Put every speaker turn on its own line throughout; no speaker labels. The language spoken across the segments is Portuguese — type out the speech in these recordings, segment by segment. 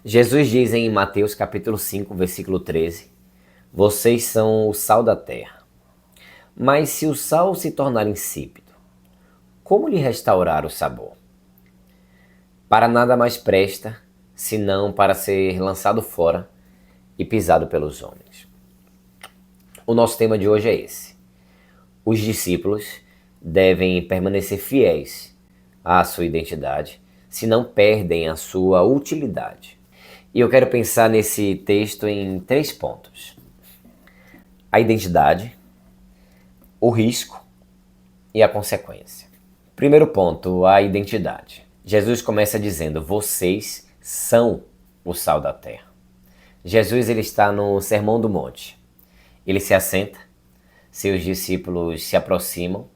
Jesus diz em Mateus capítulo 5, versículo 13: Vocês são o sal da terra. Mas se o sal se tornar insípido, como lhe restaurar o sabor? Para nada mais presta, senão para ser lançado fora e pisado pelos homens. O nosso tema de hoje é esse. Os discípulos devem permanecer fiéis à sua identidade, senão perdem a sua utilidade. E eu quero pensar nesse texto em 3 pontos: a identidade, o risco e a consequência. Primeiro ponto, a identidade. Jesus começa dizendo: vocês são o sal da terra. Jesus ele está no Sermão do Monte. Ele se assenta, seus discípulos se aproximam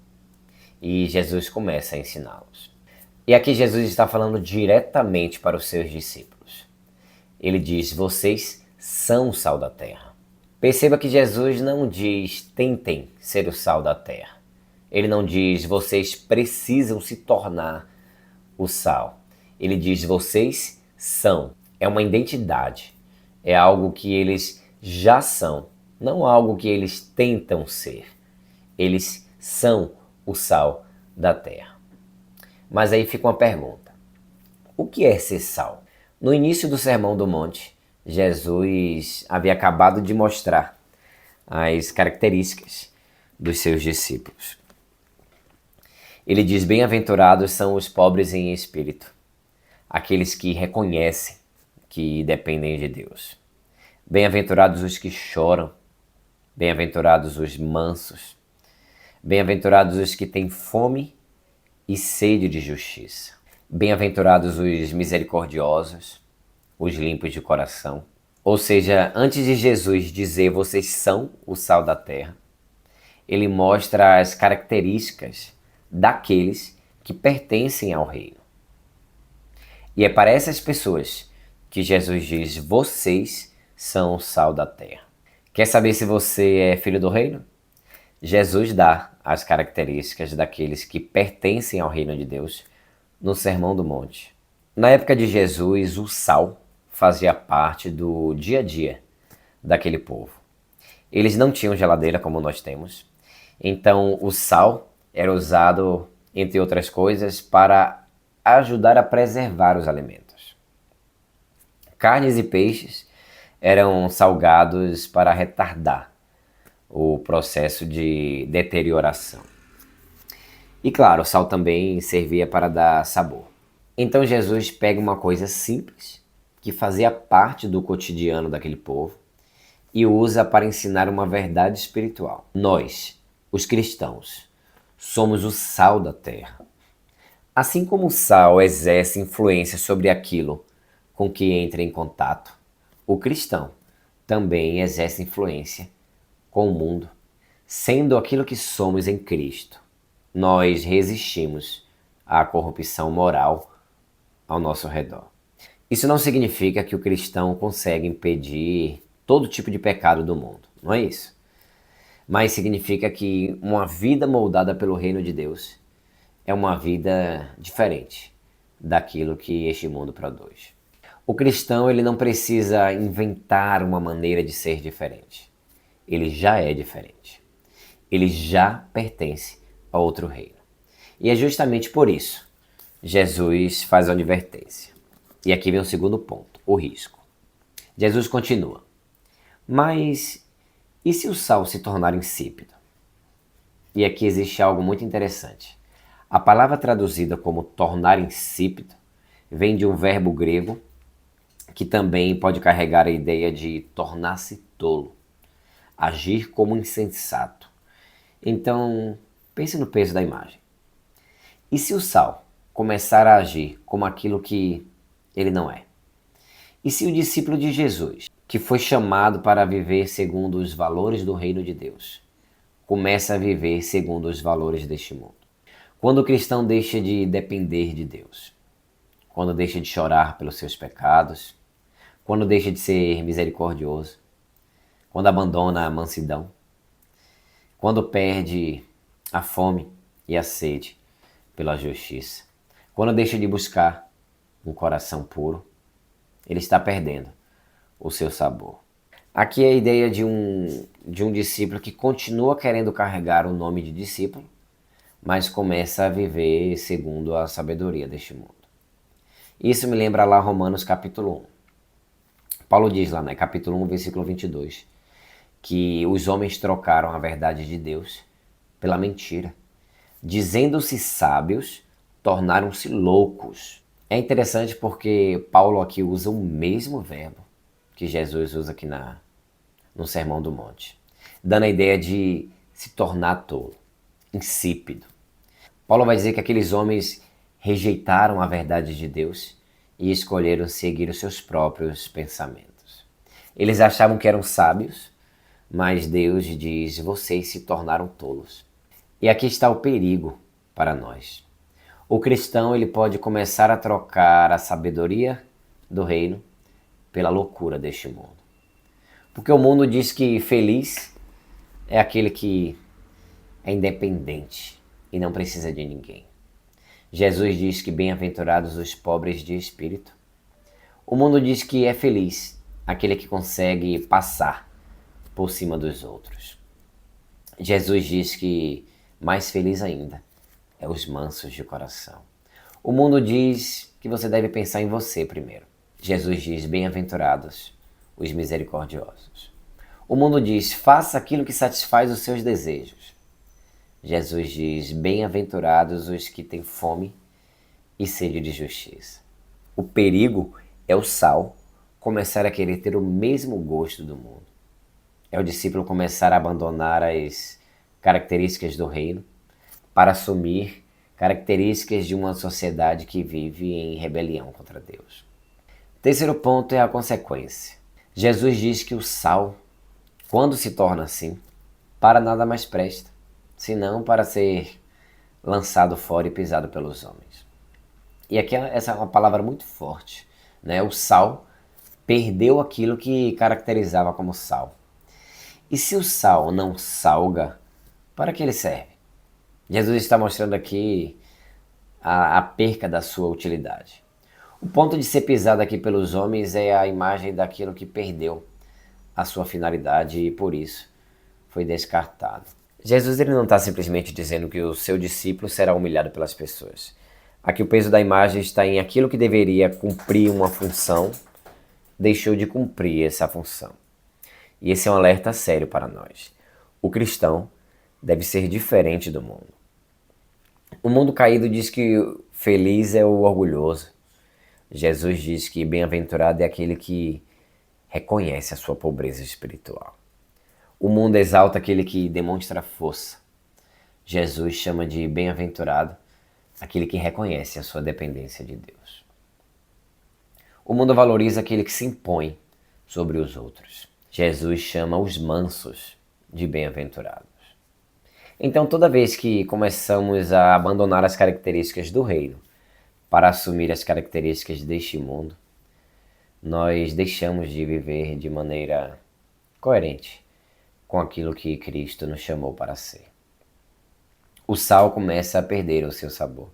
e Jesus começa a ensiná-los. E aqui Jesus está falando diretamente para os seus discípulos. Ele diz: vocês são o sal da terra. Perceba que Jesus não diz tentem ser o sal da terra. Ele não diz vocês precisam se tornar o sal. Ele diz vocês são. É uma identidade. É algo que eles já são, não algo que eles tentam ser. Eles são o sal da terra. Mas aí fica uma pergunta: o que é ser sal? No início do Sermão do Monte, Jesus havia acabado de mostrar as características dos seus discípulos. Ele diz: bem-aventurados são os pobres em espírito, aqueles que reconhecem que dependem de Deus. Bem-aventurados os que choram, bem-aventurados os mansos, bem-aventurados os que têm fome e sede de justiça. Bem-aventurados os misericordiosos, os limpos de coração. Ou seja, antes de Jesus dizer vocês são o sal da terra, ele mostra as características daqueles que pertencem ao reino. E é para essas pessoas que Jesus diz: vocês são o sal da terra. Quer saber se você é filho do reino? Jesus dá as características daqueles que pertencem ao reino de Deus no Sermão do Monte. Na época de Jesus, o sal fazia parte do dia a dia daquele povo. Eles não tinham geladeira como nós temos, então o sal era usado, entre outras coisas, para ajudar a preservar os alimentos. Carnes e peixes eram salgados para retardar o processo de deterioração. E claro, o sal também servia para dar sabor. Então Jesus pega uma coisa simples, que fazia parte do cotidiano daquele povo, e usa para ensinar uma verdade espiritual. Nós, os cristãos, somos o sal da terra. Assim como o sal exerce influência sobre aquilo com que entra em contato, o cristão também exerce influência com o mundo. Sendo aquilo que somos em Cristo, nós resistimos à corrupção moral ao nosso redor. Isso não significa que o cristão consegue impedir todo tipo de pecado do mundo, não é isso? Mas significa que uma vida moldada pelo reino de Deus é uma vida diferente daquilo que este mundo produz. O cristão ele não precisa inventar uma maneira de ser diferente. Ele já é diferente. Ele já pertence a outro reino. E é justamente por isso Jesus faz a advertência. E aqui vem o segundo ponto, o risco. Jesus continua: mas e se o sal se tornar insípido? E aqui existe algo muito interessante. A palavra traduzida como tornar insípido vem de um verbo grego que também pode carregar a ideia de tornar-se tolo, agir como insensato. Então, pense no peso da imagem. E se o sal começar a agir como aquilo que ele não é? E se o discípulo de Jesus, que foi chamado para viver segundo os valores do reino de Deus, começa a viver segundo os valores deste mundo? Quando o cristão deixa de depender de Deus, quando deixa de chorar pelos seus pecados, quando deixa de ser misericordioso, quando abandona a mansidão, quando perde a fome e a sede pela justiça, quando deixa de buscar um coração puro, ele está perdendo o seu sabor. Aqui é a ideia de um discípulo que continua querendo carregar o nome de discípulo, mas começa a viver segundo a sabedoria deste mundo. Isso me lembra lá Romanos capítulo 1. Paulo diz lá, né, capítulo 1, versículo 22, que os homens trocaram a verdade de Deus pela mentira. Dizendo-se sábios, tornaram-se loucos. É interessante porque Paulo aqui usa o mesmo verbo que Jesus usa aqui no Sermão do Monte, dando a ideia de se tornar tolo, insípido. Paulo vai dizer que aqueles homens rejeitaram a verdade de Deus e escolheram seguir os seus próprios pensamentos. Eles achavam que eram sábios, mas Deus diz: vocês se tornaram tolos. E aqui está o perigo para nós. O cristão ele pode começar a trocar a sabedoria do reino pela loucura deste mundo. Porque o mundo diz que feliz é aquele que é independente e não precisa de ninguém. Jesus diz que bem-aventurados os pobres de espírito. O mundo diz que é feliz aquele que consegue passar por cima dos outros. Jesus diz que mais feliz ainda é os mansos de coração. O mundo diz que você deve pensar em você primeiro. Jesus diz: bem-aventurados os misericordiosos. O mundo diz: faça aquilo que satisfaz os seus desejos. Jesus diz: bem-aventurados os que têm fome e sede de justiça. O perigo é o sal começar a querer ter o mesmo gosto do mundo. É o discípulo começar a abandonar as características do reino para assumir características de uma sociedade que vive em rebelião contra Deus. Terceiro ponto é a consequência. Jesus diz que o sal, quando se torna assim, para nada mais presta, senão para ser lançado fora e pisado pelos homens. E aqui essa é uma palavra muito forte, né? O sal perdeu aquilo que caracterizava como sal. E se o sal não salga, para que ele serve? Jesus está mostrando aqui a perca da sua utilidade. O ponto de ser pisado aqui pelos homens é a imagem daquilo que perdeu a sua finalidade e por isso foi descartado. Jesus ele não está simplesmente dizendo que o seu discípulo será humilhado pelas pessoas. Aqui o peso da imagem está em aquilo que deveria cumprir uma função, deixou de cumprir essa função. E esse é um alerta sério para nós. O cristão deve ser diferente do mundo. O mundo caído diz que feliz é o orgulhoso. Jesus diz que bem-aventurado é aquele que reconhece a sua pobreza espiritual. O mundo exalta aquele que demonstra força. Jesus chama de bem-aventurado aquele que reconhece a sua dependência de Deus. O mundo valoriza aquele que se impõe sobre os outros. Jesus chama os mansos de bem-aventurados. Então, toda vez que começamos a abandonar as características do reino para assumir as características deste mundo, nós deixamos de viver de maneira coerente com aquilo que Cristo nos chamou para ser. O sal começa a perder o seu sabor.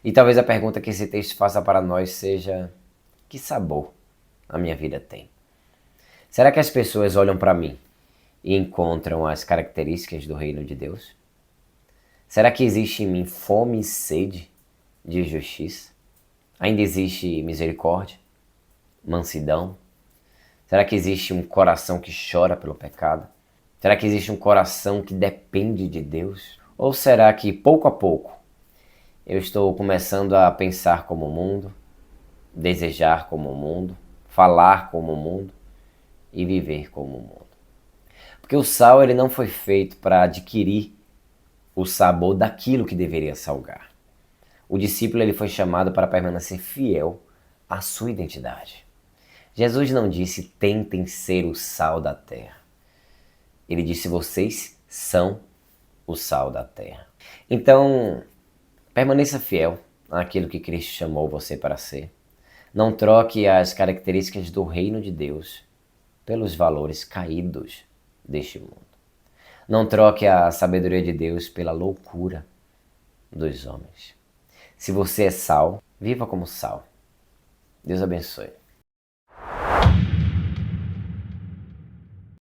E talvez a pergunta que esse texto faça para nós seja: que sabor a minha vida tem? Será que as pessoas olham para mim e encontram as características do reino de Deus? Será que existe em mim fome e sede de justiça? Ainda existe misericórdia, mansidão? Será que existe um coração que chora pelo pecado? Será que existe um coração que depende de Deus? Ou será que pouco a pouco eu estou começando a pensar como o mundo, desejar como o mundo, falar como o mundo e viver como o mundo? Porque o sal ele não foi feito para adquirir o sabor daquilo que deveria salgar. O discípulo ele foi chamado para permanecer fiel à sua identidade. Jesus não disse: tentem ser o sal da terra. Ele disse: vocês são o sal da terra. Então, permaneça fiel àquilo que Cristo chamou você para ser. Não troque as características do reino de Deus pelos valores caídos deste mundo. Não troque a sabedoria de Deus pela loucura dos homens. Se você é sal, viva como sal. Deus abençoe.